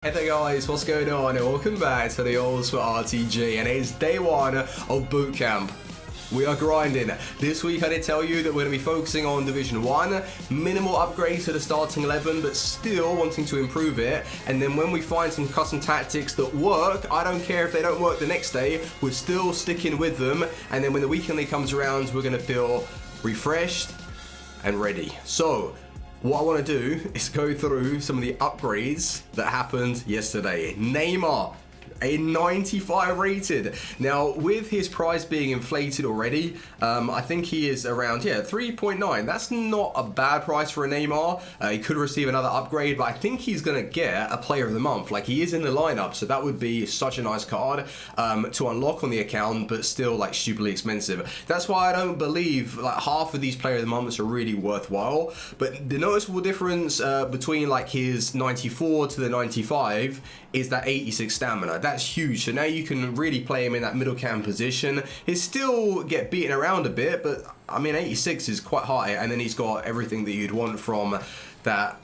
Hey there guys, what's going on? And welcome back to the Olds for RTG, and it is day one of boot camp. We are grinding. This week I did tell you that we're going to be focusing on Division 1, minimal upgrades to the starting 11, but still wanting to improve it. And then when we find some custom tactics that work, I don't care if they don't work the next day, we're still sticking with them. And then when the weekend league comes around, we're going to feel refreshed and ready. So what I want to do is go through some of the upgrades that happened yesterday. Neymar, a 95 rated. Now, with his price being inflated already, I think he is around, 3.9. That's not a bad price for a Neymar. He could receive another upgrade, but I think he's going to get a player of the month. Like, he is in the lineup, so that would be such a nice card to unlock on the account, but still, like, stupidly expensive. That's why I don't believe, like, half of these player of the months are really worthwhile. But the noticeable difference between, like, his 94 to the 95 is that 86 stamina. That's huge. So now you can really play him in that middle cam position. He'll still get beaten around a bit, but I mean 86 is quite high, and then he's got everything that you'd want from that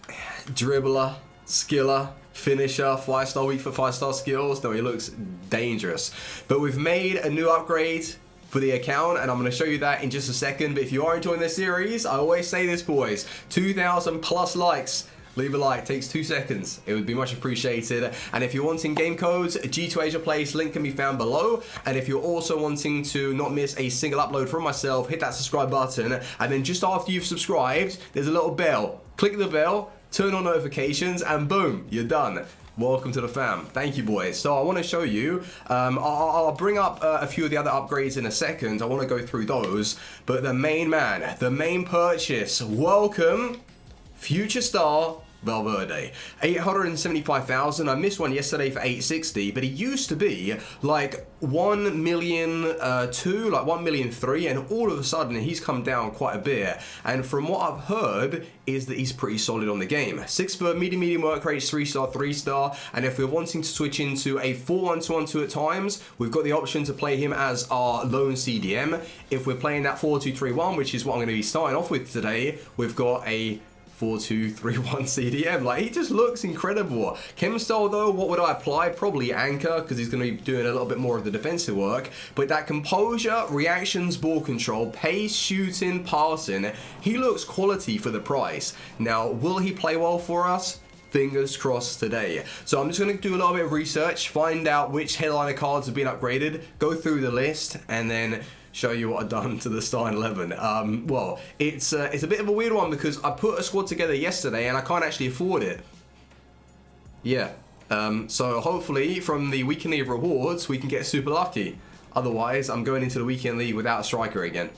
dribbler, skiller, finisher, 5-star weak for 5-star skills. No, he looks dangerous. But we've made a new upgrade for the account, and I'm going to show you that in just a second. But if you are enjoying this series, I always say this, boys, 2,000 plus likes. Leave a like, takes 2 seconds. It would be much appreciated. And if you're wanting game codes, G2Asia Place, link can be found below. And if you're also wanting to not miss a single upload from myself, hit that subscribe button. And then just after you've subscribed, there's a little bell. Click the bell, turn on notifications, and boom, you're done. Welcome to the fam. Thank you, boys. So I want to show you, I'll bring up a few of the other upgrades in a second. I want to go through those. But the main man, the main purchase, welcome, future star, Valverde. 875,000. I missed one yesterday for 860, but he used to be like 1 million two, like 1 million three, and all of a sudden he's come down quite a bit. And from what I've heard is that he's pretty solid on the game. 6 for medium work rate, 3-star, 3-star. And if we're wanting to switch into a 4-1-2-1-2 at times, we've got the option to play him as our lone CDM. If we're playing that 4-2-3-1, which is what I'm going to be starting off with today, we've got a 4-2-3-1 CDM. Like, he just looks incredible. Chem style though, what would I apply? Probably anchor, because he's going to be doing a little bit more of the defensive work. But that composure, reactions, ball control, pace, shooting, passing, he looks quality for the price. Now, will he play well for us? Fingers crossed today. So I'm just going to do a little bit of research, find out which headliner cards have been upgraded, go through the list, and then show you what I've done to the starting 11. Well, it's a bit of a weird one because I put a squad together yesterday and I can't actually afford it. Yeah. So hopefully from the weekend league rewards we can get super lucky. Otherwise, I'm going into the weekend league without a striker again.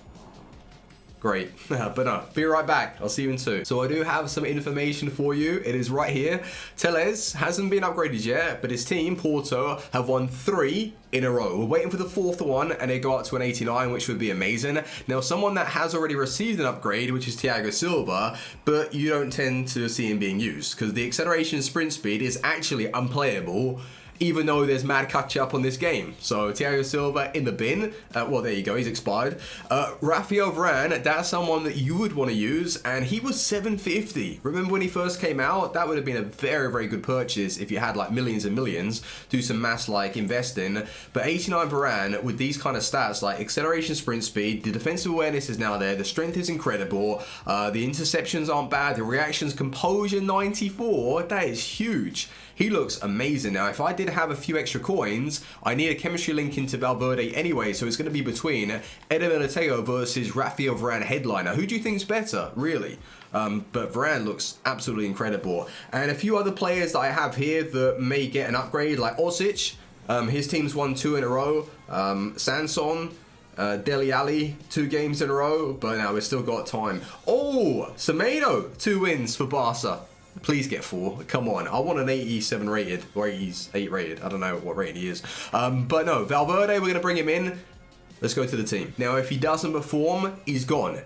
Great. But no, be right back. I'll see you in 2. So I do have some information for you. It is right here. Tellez hasn't been upgraded yet, but his team, Porto, have won 3 in a row. We're waiting for the 4th one, and they go up to an 89, which would be amazing. Now, someone that has already received an upgrade, which is Thiago Silva, but you don't tend to see him being used, because the acceleration sprint speed is actually unplayable, even though there's mad catch-up on this game. So Thiago Silva in the bin. Well, there you go, he's expired. Rafael Varane, that's someone that you would want to use, and he was 750. Remember when he first came out? That would have been a very, very good purchase if you had like millions and millions, do some mass like investing. But 89 Varane with these kind of stats, like acceleration, sprint speed, the defensive awareness is now there, the strength is incredible, the interceptions aren't bad, the reactions, composure 94, that is huge. He looks amazing. Now, if I did have a few extra coins, I need a chemistry link into Valverde anyway, so it's going to be between Eder Militao versus Rafael Varane headliner. Who do you think is better, really? But Varane looks absolutely incredible. And a few other players that I have here that may get an upgrade, like Osic. His team's won 2 in a row. Sanson, Dele Alli, 2 games in a row, but now we've still got time. Oh, Semedo, 2 wins for Barca. Please get 4. Come on. I want an 87 rated, or 88 rated. I don't know what rating he is. But no, Valverde, we're going to bring him in. Let's go to the team. Now, if he doesn't perform, he's gone.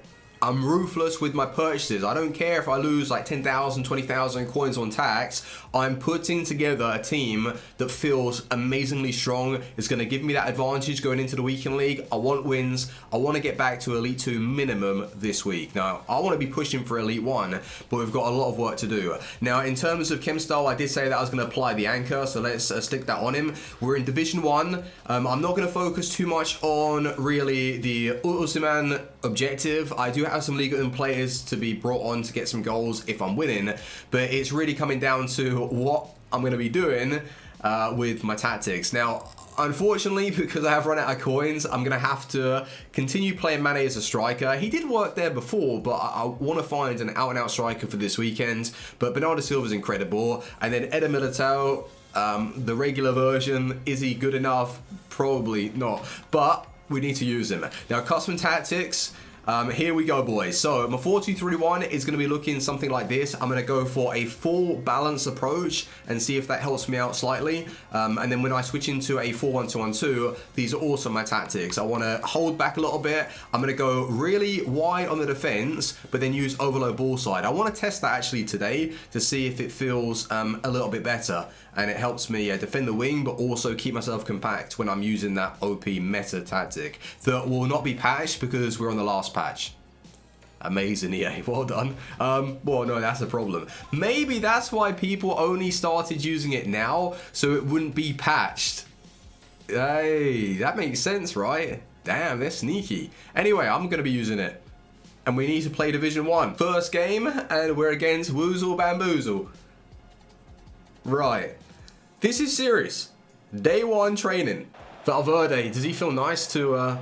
I'm ruthless with my purchases. I don't care if I lose like 10,000, 20,000 coins on tax. I'm putting together a team that feels amazingly strong. It's going to give me that advantage going into the weekend league. I want wins. I want to get back to Elite 2 minimum this week. Now, I want to be pushing for Elite 1, but we've got a lot of work to do. Now, in terms of Chemstyle, I did say that I was going to apply the anchor, so let's stick that on him. We're in Division 1. I'm not going to focus too much on really the Ultiman objective. I do have some Liga 1 players to be brought on to get some goals if I'm winning, but it's really coming down to what I'm going to be doing with my tactics. Now, unfortunately, because I have run out of coins, I'm going to have to continue playing Mane as a striker. He did work there before, but I want to find an out-and-out striker for this weekend. But Bernardo Silva's incredible. And then Eder Militao, the regular version, is he good enough? Probably not. But we need to use him. Now, custom tactics. Here we go, boys. So my 4-2-3-1 is going to be looking something like this. I'm going to go for a full balance approach and see if that helps me out slightly. And then when I switch into a 4-1-2-1-2, these are also my tactics. I want to hold back a little bit. I'm going to go really wide on the defense, but then use overload ball side. I want to test that actually today to see if it feels a little bit better. And it helps me defend the wing, but also keep myself compact when I'm using that OP meta tactic that will not be patched because we're on the last patch. Amazing, EA. Well done. Well, no, that's a problem. Maybe that's why people only started using it now, so it wouldn't be patched. Hey, that makes sense, right? Damn, they're sneaky. Anyway, I'm going to be using it. And we need to play Division 1. First game, and we're against Woozle Bamboozle. Right. This is serious. Day 1 training. Valverde, does he feel nice to... Oh,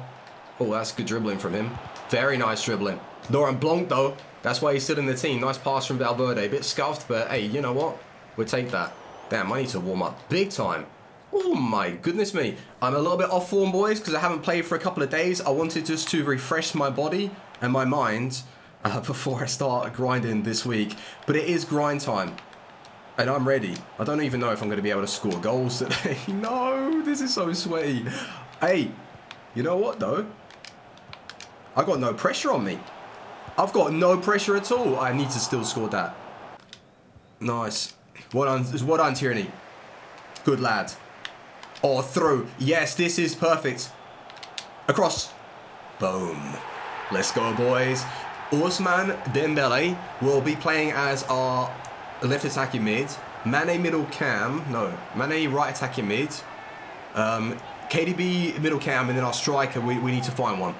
that's good dribbling from him. Very nice dribbling. Laurent Blanc, though. That's why he's still in the team. Nice pass from Valverde. A bit scuffed, but hey, you know what? We'll take that. Damn, I need to warm up big time. Oh my goodness me. I'm a little bit off form, boys, because I haven't played for a couple of days. I wanted just to refresh my body and my mind before I start grinding this week. But it is grind time. And I'm ready. I don't even know if I'm going to be able to score goals today. No, this is so sweaty. Hey, you know what though? I got no pressure on me. I've got no pressure at all. I need to still score that. Nice. Well done, Tierney. Good lad. Oh, through. Yes, this is perfect. Across. Boom. Let's go, boys. Ousmane Dembele will be playing as our left attacking mid, Mane middle cam, no, Mane right attacking mid, KDB middle cam, and then our striker, we need to find one.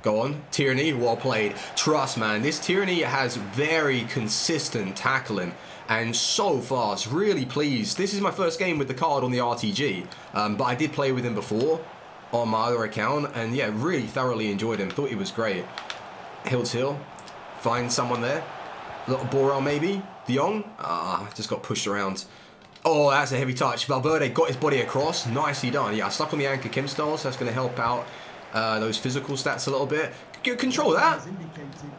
Go on, Tierney, well played. Trust, man, this Tierney has very consistent tackling and so fast, really pleased. This is my first game with the card on the RTG, but I did play with him before on my other account, and yeah, really thoroughly enjoyed him, thought he was great. Hill to hill, find someone there. A little Borel maybe. De Jong. Just got pushed around. Oh, that's a heavy touch. Valverde got his body across. Nicely done. Yeah, I stuck on the anchor Kim style, so that's going to help out those physical stats a little bit. Control that.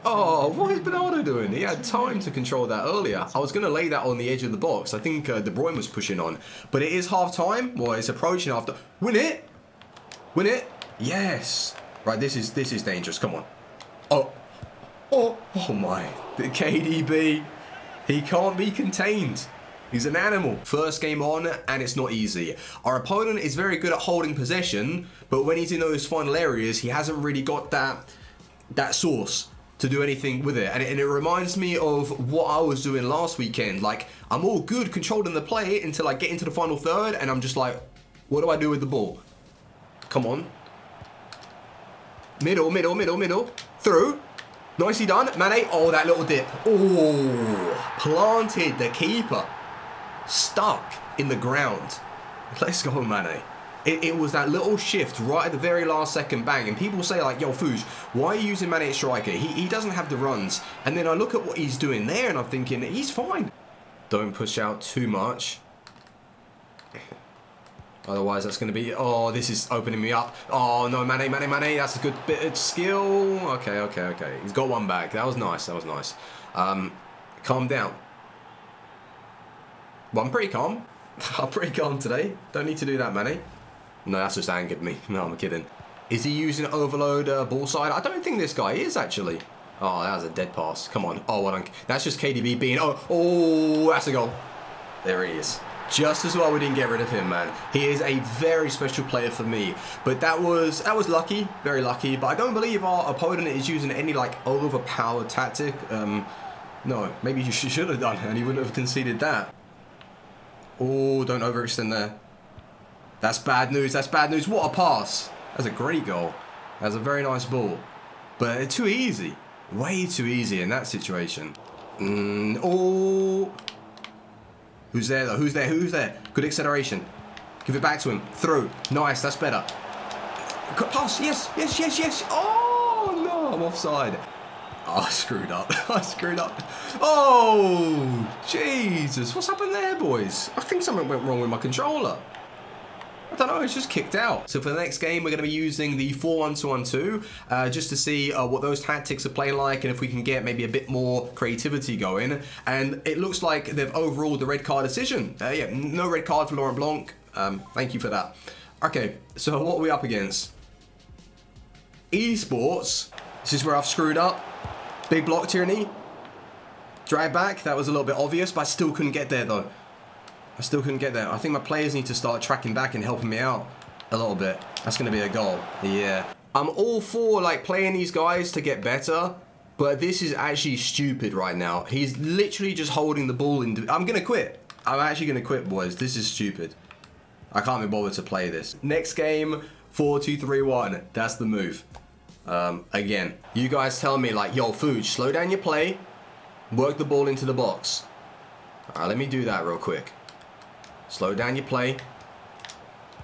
Oh, what is Bernardo doing? He had time to control that earlier. I was going to lay that on the edge of the box. I think De Bruyne was pushing on. But it is half time. Well, it's approaching after. Win it. Win it. Yes. Right, this is dangerous. Come on. Oh my. The KDB. He can't be contained. He's an animal. First game on, and it's not easy. Our opponent is very good at holding possession, but when he's in those final areas, he hasn't really got that sauce to do anything with it. And it reminds me of what I was doing last weekend. Like, I'm all good controlling the play until I get into the final third, and I'm just like, what do I do with the ball? Come on. Middle. Through. Nicely done. Mane. Oh, that little dip. Oh, planted the keeper. Stuck in the ground. Let's go, Mane. It was that little shift right at the very last second, bang. And people say like, yo, Fuji, why are you using Mane at striker? He doesn't have the runs. And then I look at what he's doing there and I'm thinking, he's fine. Don't push out too much. Otherwise, that's going to be... Oh, this is opening me up. Oh, no, Mane. That's a good bit of skill. Okay. He's got one back. That was nice. Calm down. Well, I'm pretty calm. I'm pretty calm today. Don't need to do that, Mane. No, that's just angered me. No, I'm kidding. Is he using overload ball side? I don't think this guy is, actually. Oh, that was a dead pass. Come on. Oh, well done. That's just KDB being... Oh, that's a goal. There he is. Just as well we didn't get rid of him, man. He is a very special player for me. But that was lucky. Very lucky. But I don't believe our opponent is using any, like, overpowered tactic. No, maybe you should have done, and he wouldn't have conceded that. Oh, don't overextend there. That's bad news. That's bad news. What a pass. That's a great goal. That's a very nice ball. But too easy. Way too easy in that situation. Oh. Who's there, though? Who's there? Who's there? Good acceleration. Give it back to him. Through. Nice. That's better. Pass. Yes. Yes, yes, yes. Oh, no. I'm offside. Oh, I screwed up. I screwed up. Oh, Jesus. What's happened there, boys? I think something went wrong with my controller. I don't know, it's just kicked out. So for the next game, we're going to be using the 4-1-2-1-2 just to see what those tactics are playing like and if we can get maybe a bit more creativity going. And it looks like they've overruled the red card decision. Yeah, no red card for Laurent Blanc. Thank you for that. Okay, so what are we up against? Esports. This is where I've screwed up. Big block tyranny. Drag back. That was a little bit obvious, but I still couldn't get there though. I still couldn't get there. I think my players need to start tracking back and helping me out a little bit. That's going to be a goal. Yeah. I'm all for like playing these guys to get better, but this is actually stupid right now. He's literally just holding the ball in. I'm going to quit. I'm actually going to quit, boys. This is stupid. I can't be bothered to play this. Next game, 4-2-3-1. That's the move. Again, you guys tell me like, yo, Fuji, slow down your play. Work the ball into the box. All right, let me do that real quick. Slow down your play.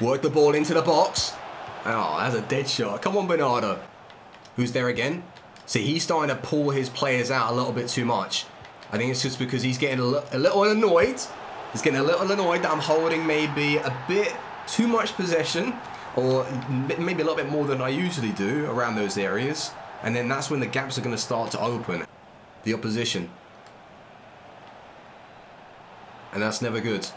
Work the ball into the box. Oh, that's a dead shot. Come on, Bernardo. Who's there again? See, he's starting to pull his players out a little bit too much. I think it's just because he's getting a little annoyed. He's getting a little annoyed that I'm holding maybe a bit too much possession, or maybe a little bit more than I usually do around those areas. And then that's when the gaps are going to start to open. The opposition. And that's never good.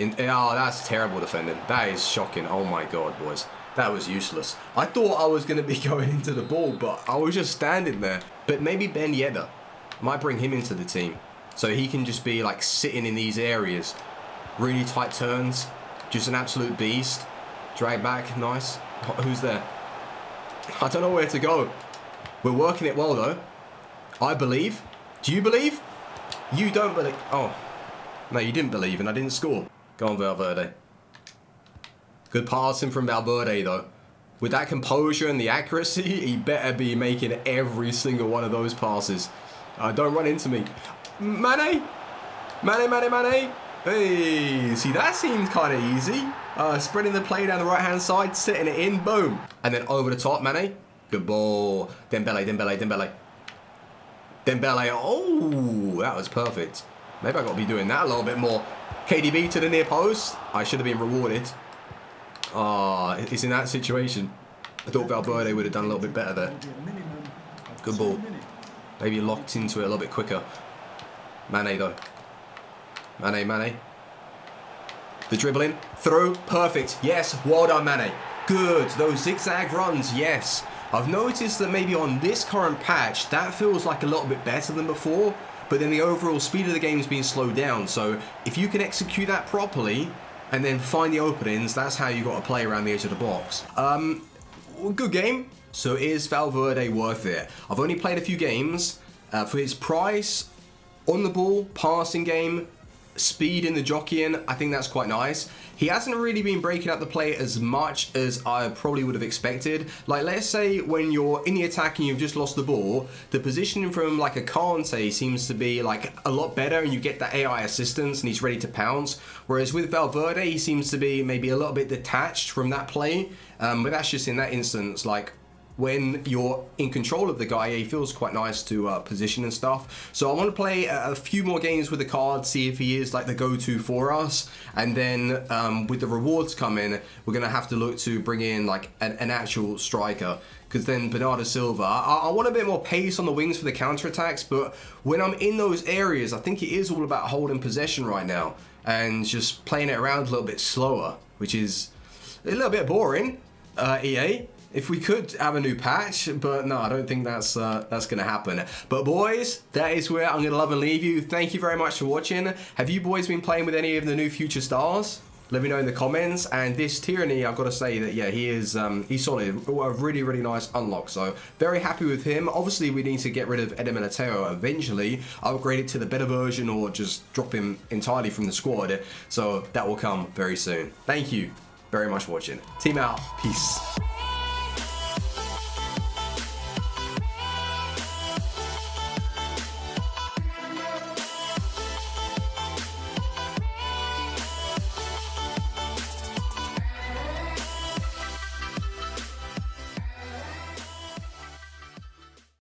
Oh, that's terrible defending. That is shocking. Oh my God, boys. That was useless. I thought I was going to be going into the ball, but I was just standing there. But maybe Ben Yedder might bring him into the team. So he can just be like sitting in these areas. Really tight turns. Just an absolute beast. Drag back. Nice. Who's there? I don't know where to go. We're working it well, though. I believe. Do you believe? You don't believe. Oh. No, you didn't believe, and I didn't score. Go on, Valverde. Good passing from Valverde, though. With that composure and the accuracy, he better be making every single one of those passes. Don't run into me. Mane? Mane. Hey, see, that seems kind of easy. Spreading the play down the right-hand side, setting it in, boom. And then over the top, Mane. Good ball. Dembele. Oh, that was perfect. Maybe I got to be doing that a little bit more. KDB to the near post. I should have been rewarded. It's in that situation. I thought Valverde would have done a little bit better there. Good ball. Maybe locked into it a little bit quicker. Mane, though. Mane. The dribbling. Through. Perfect. Yes. Well done, Mane. Good. Those zigzag runs. Yes. I've noticed that maybe on this current patch, that feels like a little bit better than before. But then the overall speed of the game is being slowed down. So if you can execute that properly and then find the openings, that's how you got to play around the edge of the box. Good game. So is Valverde worth it? I've only played a few games. For his price, on the ball, passing game, speed in the jockeying, I think that's quite nice. He hasn't really been breaking up the play as much as I probably would have expected. Like, let's say when you're in the attack and you've just lost the ball, the positioning from like a Kante seems to be like a lot better and you get that AI assistance and he's ready to pounce. Whereas with Valverde, he seems to be maybe a little bit detached from that play. But that's just in that instance, like, when you're in control of the guy, he feels quite nice to position and stuff. So I want to play a few more games with the card, see if he is like the go-to for us. And then with the rewards coming, we're going to have to look to bring in like an actual striker. Because then Bernardo Silva, I want a bit more pace on the wings for the counterattacks. But when I'm in those areas, I think it is all about holding possession right now. And just playing it around a little bit slower, which is a little bit boring, EA. if we could have a new patch, but no, I don't think that's gonna happen. But boys, that is where I'm gonna love and leave you. Thank you very much for watching. Have you boys been playing with any of the new future stars? Let me know in the comments. And this Tyranny, I've got to say that, yeah, he is he's solid. A really, really nice unlock. So very happy with him. Obviously, we need to get rid of Edeminateo eventually, upgrade it to the better version, or just drop him entirely from the squad. So that will come very soon. Thank you very much for watching. Team out. Peace.